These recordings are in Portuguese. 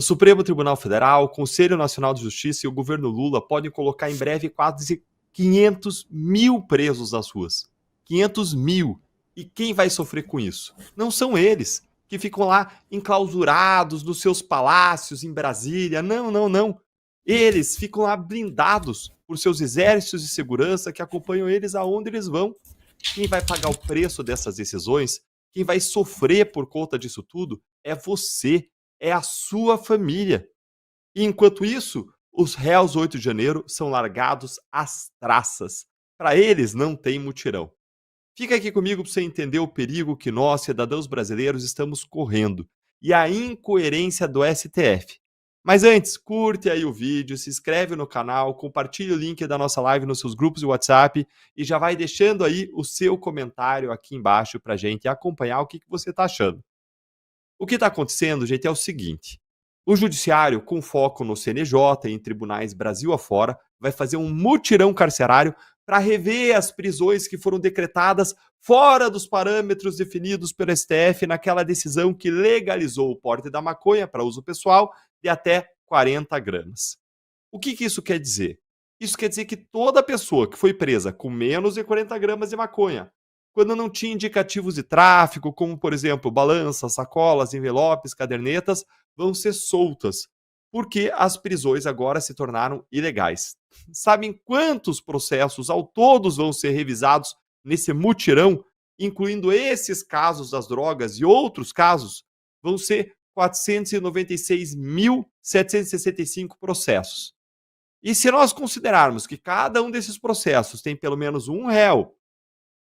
O Supremo Tribunal Federal, o Conselho Nacional de Justiça e o governo Lula podem colocar em breve quase 500 mil presos nas ruas. 500 mil. E quem vai sofrer com isso? Não são eles, que ficam lá enclausurados nos seus palácios em Brasília. Não, não, não. Eles ficam lá blindados por seus exércitos de segurança que acompanham eles aonde eles vão. Quem vai pagar o preço dessas decisões, quem vai sofrer por conta disso tudo, é você, é a sua família. E enquanto isso, os réus 8 de janeiro são largados às traças. Para eles não tem mutirão. Fica aqui comigo para você entender o perigo que nós, cidadãos brasileiros, estamos correndo e a incoerência do STF. Mas antes, curte aí o vídeo, se inscreve no canal, compartilhe o link da nossa live nos seus grupos de WhatsApp e já vai deixando aí o seu comentário aqui embaixo para a gente acompanhar o que você está achando. O que está acontecendo, gente, é o seguinte. O judiciário, com foco no CNJ e em tribunais Brasil afora, vai fazer um mutirão carcerário para rever as prisões que foram decretadas fora dos parâmetros definidos pelo STF naquela decisão que legalizou o porte da maconha para uso pessoal de até 40 gramas. O que isso quer dizer? Isso quer dizer que toda pessoa que foi presa com menos de 40 gramas de maconha, quando não tinha indicativos de tráfico, como, por exemplo, balanças, sacolas, envelopes, cadernetas, vão ser soltas, porque as prisões agora se tornaram ilegais. Sabem quantos processos ao todos vão ser revisados nesse mutirão, incluindo esses casos das drogas e outros casos? Vão ser 496.765 processos. E se nós considerarmos que cada um desses processos tem pelo menos um réu,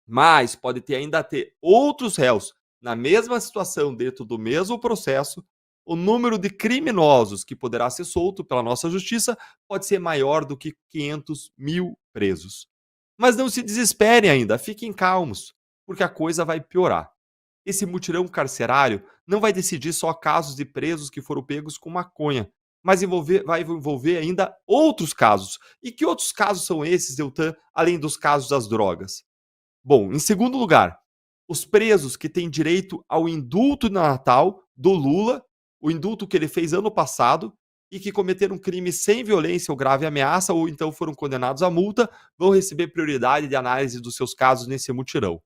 mas pode ainda ter outros réus na mesma situação dentro do mesmo processo, o número de criminosos que poderá ser solto pela nossa justiça pode ser maior do que 500 mil presos. Mas não se desesperem ainda, fiquem calmos, porque a coisa vai piorar. Esse mutirão carcerário não vai decidir só casos de presos que foram pegos com maconha, mas vai envolver ainda outros casos. E que outros casos são esses, Deltan, além dos casos das drogas? Bom, em segundo lugar, os presos que têm direito ao indulto de Natal do Lula, o indulto que ele fez ano passado, e que cometeram crime sem violência ou grave ameaça, ou então foram condenados à multa, vão receber prioridade de análise dos seus casos nesse mutirão.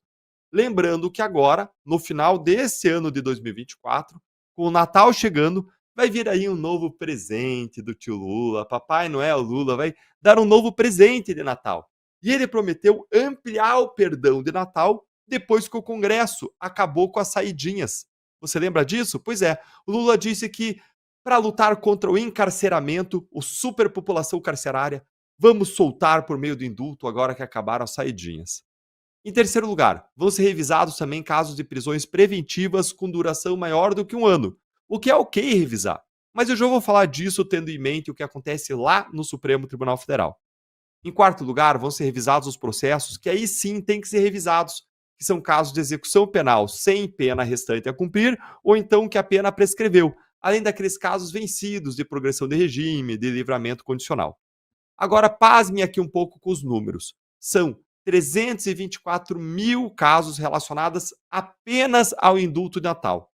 Lembrando que agora, no final desse ano de 2024, com o Natal chegando, vai vir aí um novo presente do tio Lula. Papai Noel Lula vai dar um novo presente de Natal. E ele prometeu ampliar o perdão de Natal depois que o Congresso acabou com as saidinhas. Você lembra disso? Pois é, o Lula disse que para lutar contra o encarceramento, a superpopulação carcerária, vamos soltar por meio do indulto agora que acabaram as saidinhas. Em terceiro lugar, vão ser revisados também casos de prisões preventivas com duração maior do que um ano, o que é ok revisar. Mas eu já vou falar disso tendo em mente o que acontece lá no Supremo Tribunal Federal. Em quarto lugar, vão ser revisados os processos que aí sim têm que ser revisados, que são casos de execução penal sem pena restante a cumprir ou então que a pena prescreveu, além daqueles casos vencidos de progressão de regime, de livramento condicional. Agora, pasme aqui um pouco com os números. São 324 mil casos relacionados apenas ao indulto de Natal.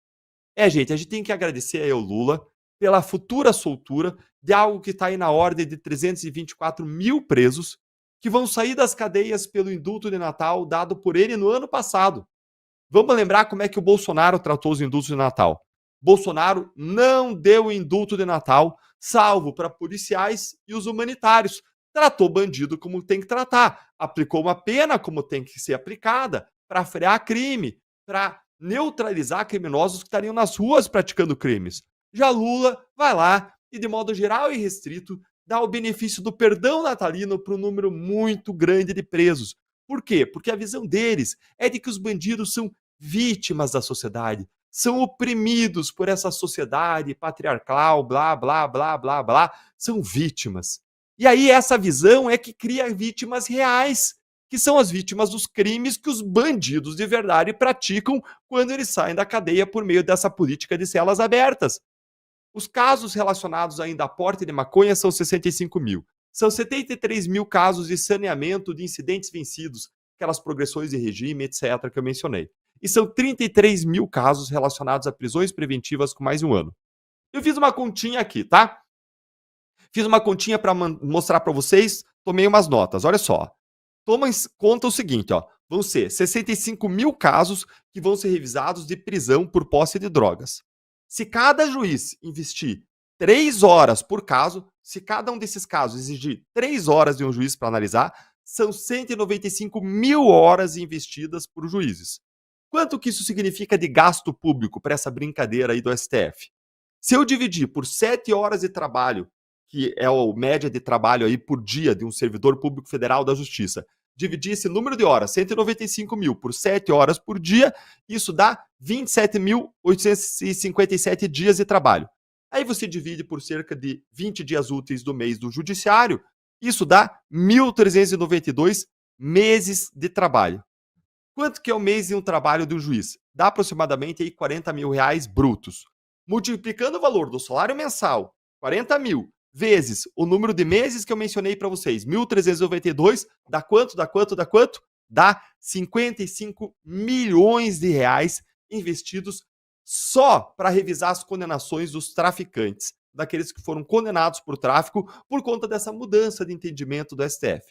Gente, a gente tem que agradecer aí ao Lula pela futura soltura de algo que está aí na ordem de 324 mil presos que vão sair das cadeias pelo indulto de Natal dado por ele no ano passado. Vamos lembrar como é que o Bolsonaro tratou os indultos de Natal. Bolsonaro não deu indulto de Natal, salvo para policiais e os humanitários. Tratou bandido como tem que tratar. Aplicou uma pena como tem que ser aplicada para frear crime, para neutralizar criminosos que estariam nas ruas praticando crimes. Já Lula vai lá e, de modo geral e restrito, dá o benefício do perdão natalino para um número muito grande de presos. Por quê? Porque a visão deles é de que os bandidos são vítimas da sociedade, são oprimidos por essa sociedade patriarcal, blá, blá, blá, blá, blá, são vítimas. E aí essa visão é que cria vítimas reais, que são as vítimas dos crimes que os bandidos de verdade praticam quando eles saem da cadeia por meio dessa política de celas abertas. Os casos relacionados ainda a porte de maconha são 65 mil. São 73 mil casos de saneamento de incidentes vencidos, aquelas progressões de regime, etc., que eu mencionei. E são 33 mil casos relacionados a prisões preventivas com mais de um ano. Eu fiz uma continha aqui, tá? Fiz uma continha para mostrar para vocês, tomei umas notas, olha só. Toma em conta o seguinte, ó, vão ser 65 mil casos que vão ser revisados de prisão por posse de drogas. Se cada juiz investir 3 horas por caso, se cada um desses casos exigir 3 horas de um juiz para analisar, são 195 mil horas investidas por juízes. Quanto que isso significa de gasto público para essa brincadeira aí do STF? Se eu dividir por 7 horas de trabalho, que é a média de trabalho aí por dia de um servidor público federal da Justiça, dividir esse número de horas, 195 mil, por 7 horas por dia, isso dá 27.857 dias de trabalho. Aí você divide por cerca de 20 dias úteis do mês do judiciário, isso dá 1.392 meses de trabalho. Quanto que é o mês de um trabalho de um juiz? Dá aproximadamente aí 40 mil reais brutos. Multiplicando o valor do salário mensal, 40 mil, vezes o número de meses que eu mencionei para vocês, 1.392, dá quanto? Dá quanto? Dá quanto? Dá 55 milhões de reais investidos só para revisar as condenações dos traficantes, daqueles que foram condenados por tráfico por conta dessa mudança de entendimento do STF.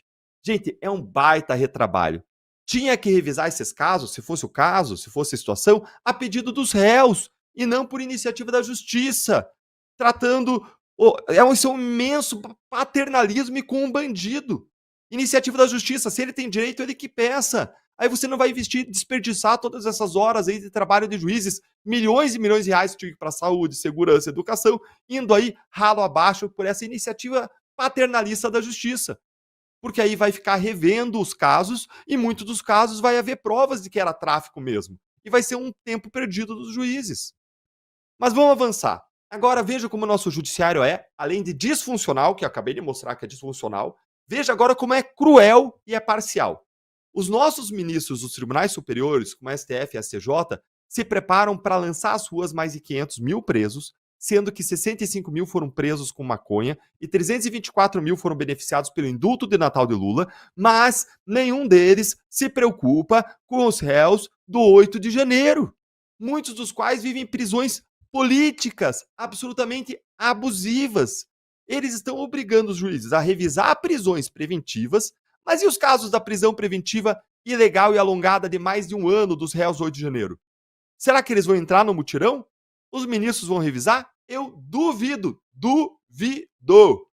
Gente, é um baita retrabalho. Tinha que revisar esses casos, se fosse o caso, se fosse a situação, a pedido dos réus e não por iniciativa da justiça, tratando isso é um imenso paternalismo e com um bandido. Iniciativa da justiça, se ele tem direito, ele que peça. Aí você não vai investir, desperdiçar todas essas horas aí de trabalho de juízes, milhões e milhões de reais que tinha para saúde, segurança, educação, indo aí ralo abaixo por essa iniciativa paternalista da justiça. Porque aí vai ficar revendo os casos e muitos dos casos vai haver provas de que era tráfico mesmo. E vai ser um tempo perdido dos juízes. Mas vamos avançar. Agora veja como o nosso judiciário é, além de disfuncional, que eu acabei de mostrar que é disfuncional, veja agora como é cruel e é parcial. Os nossos ministros dos tribunais superiores, como a STF e a STJ, se preparam para lançar às ruas mais de 500 mil presos, sendo que 65 mil foram presos com maconha e 324 mil foram beneficiados pelo indulto de Natal de Lula, mas nenhum deles se preocupa com os réus do 8 de janeiro, muitos dos quais vivem em prisões políticas absolutamente abusivas. Eles estão obrigando os juízes a revisar prisões preventivas, mas e os casos da prisão preventiva ilegal e alongada de mais de um ano dos réus 8 de janeiro? Será que eles vão entrar no mutirão? Os ministros vão revisar? Eu duvido, duvido.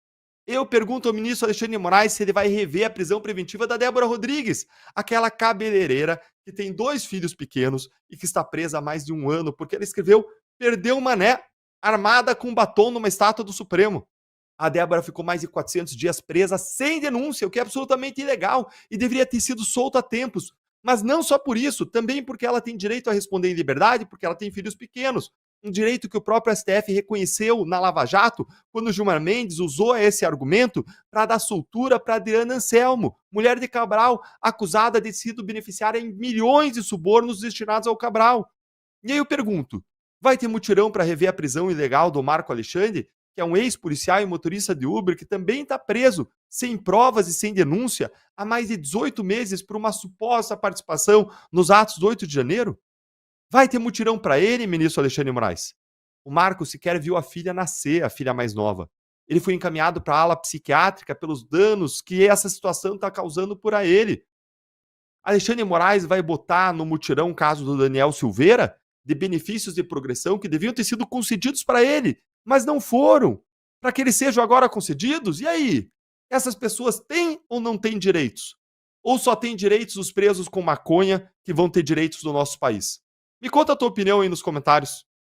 Eu pergunto ao ministro Alexandre de Moraes se ele vai rever a prisão preventiva da Débora Rodrigues, aquela cabeleireira que tem 2 filhos pequenos e que está presa há mais de um ano porque ela escreveu "Perdeu Mané" armada com batom numa estátua do Supremo. A Débora ficou mais de 400 dias presa sem denúncia, o que é absolutamente ilegal e deveria ter sido solta a tempos. Mas não só por isso, também porque ela tem direito a responder em liberdade, porque ela tem filhos pequenos. Um direito que o próprio STF reconheceu na Lava Jato, quando Gilmar Mendes usou esse argumento para dar soltura para Adriana Anselmo, mulher de Cabral, acusada de ter sido beneficiária em milhões de subornos destinados ao Cabral. E aí eu pergunto, vai ter mutirão para rever a prisão ilegal do Marco Alexandre, que é um ex-policial e motorista de Uber que também está preso, sem provas e sem denúncia, há mais de 18 meses por uma suposta participação nos atos do 8 de janeiro? Vai ter mutirão para ele, ministro Alexandre de Moraes? O Marco sequer viu a filha nascer, a filha mais nova. Ele foi encaminhado para a ala psiquiátrica pelos danos que essa situação está causando por a ele. Alexandre de Moraes vai botar no mutirão o caso do Daniel Silveira, de benefícios de progressão que deviam ter sido concedidos para ele, mas não foram, para que eles sejam agora concedidos? E aí? Essas pessoas têm ou não têm direitos? Ou só têm direitos os presos com maconha que vão ter direitos no nosso país? Me conta a tua opinião aí nos comentários.